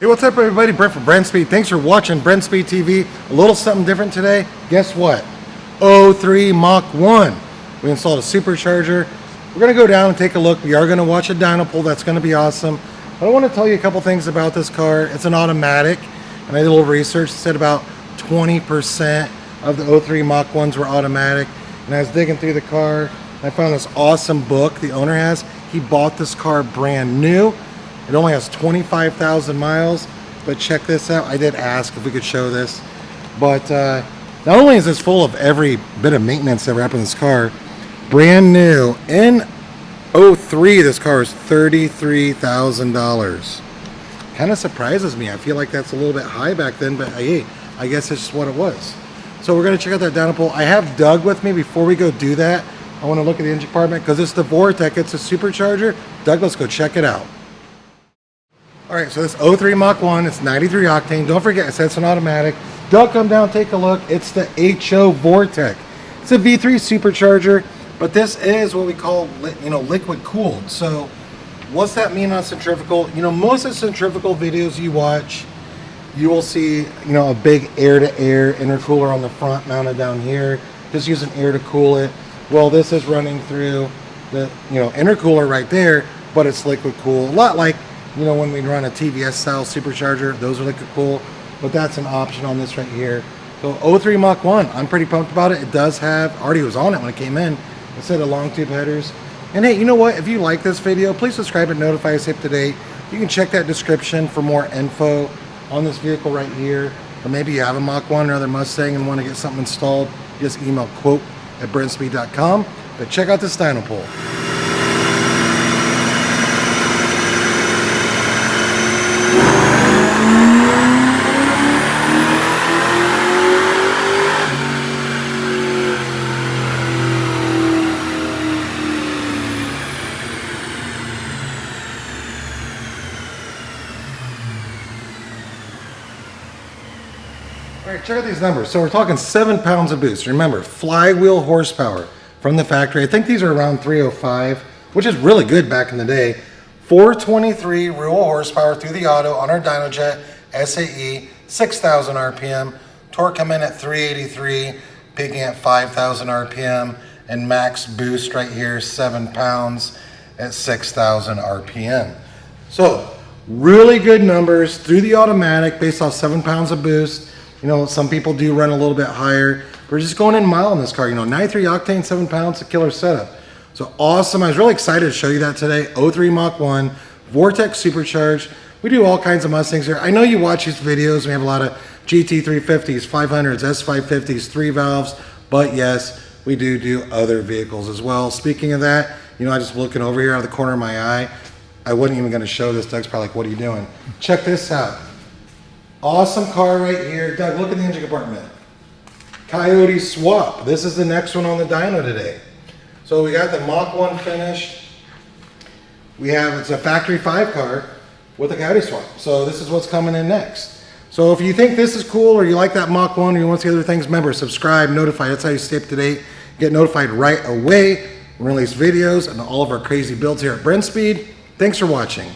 Hey, what's up everybody? Brent from Brenspeed. Thanks for watching Brenspeed TV. A little something different today. Guess what? 03 Mach 1. We installed a supercharger. We're going to go down and take a look. We are going to watch a dyno pull. That's going to be awesome. But I want to tell you a couple things about this car. It's an automatic, and I did a little research. It said about 20% of the 03 Mach 1s were automatic. And I was digging through the car, and I found this awesome book the owner has. He bought this car brand new. It only has 25,000 miles, but check this out. I did ask if we could show this, but not only is this full of every bit of maintenance that ever happened to this car, brand new in 03, this car is $33,000. Kind of surprises me. I feel like that's a little bit high back then, but hey, I guess it's just what it was. So we're going to check out that dyno pull. I have Doug with me. Before we go do that, I want to look at the engine compartment because it's the Vortech. It's a supercharger. Doug, let's go check it out. All right, so this 03 Mach 1, it's 93 octane. Don't forget, it says it's an automatic. Doug, come down, take a look. It's the HO Vortech. It's a V3 supercharger, but this is what we call, liquid cooled. So what's that mean on centrifugal? Most of the centrifugal videos you watch, you will see, a big air-to-air intercooler on the front mounted down here, just using air to cool it. Well, this is running through the, intercooler right there, but it's liquid cool. A lot like, when we run a TVS style supercharger, those are liquid cool, but that's an option on this right here. So 03 Mach 1, I'm pretty pumped about it. It does have, already was on it when it came in, instead of long tube headers. And hey, you know what? If you like this video, please subscribe and notify us up to date. You can check that description for more info on this vehicle right here. Or maybe you have a Mach 1 or other Mustang and want to get something installed, just email quote@brenspeed.com. But check out this dyno pull. All right, check out these numbers. So we're talking 7 pounds of boost. Remember, flywheel horsepower from the factory. I think these are around 305, which is really good back in the day. 423 real horsepower through the auto on our DynoJet SAE, 6,000 RPM. Torque come in at 383, peaking at 5,000 RPM. And max boost right here, 7 pounds at 6,000 RPM. So really good numbers through the automatic based off 7 pounds of boost. Some people do run a little bit higher. We're just going in mild in this car. 93 octane, 7 pounds, a killer setup. So awesome. I was really excited to show you that today. 03 Mach 1, Vortech supercharged. We do all kinds of Mustangs here. I know you watch these videos. We have a lot of GT350s, 500s, S550s, 3 valves. But yes, we do other vehicles as well. Speaking of that, I just looking over here out of the corner of my eye. I wasn't even going to show this. Doug's probably like, what are you doing? Check this out. Awesome car right here. Doug, look at the engine compartment. Coyote swap. This is the next one on the dyno today. So we got the Mach 1 finished. It's a factory 5 car with a Coyote swap. So this is what's coming in next. So if you think this is cool or you like that Mach 1 or you want to see other things, remember, subscribe, notify. That's how you stay up to date. Get notified right away. We release videos and all of our crazy builds here at Brenspeed. Thanks for watching.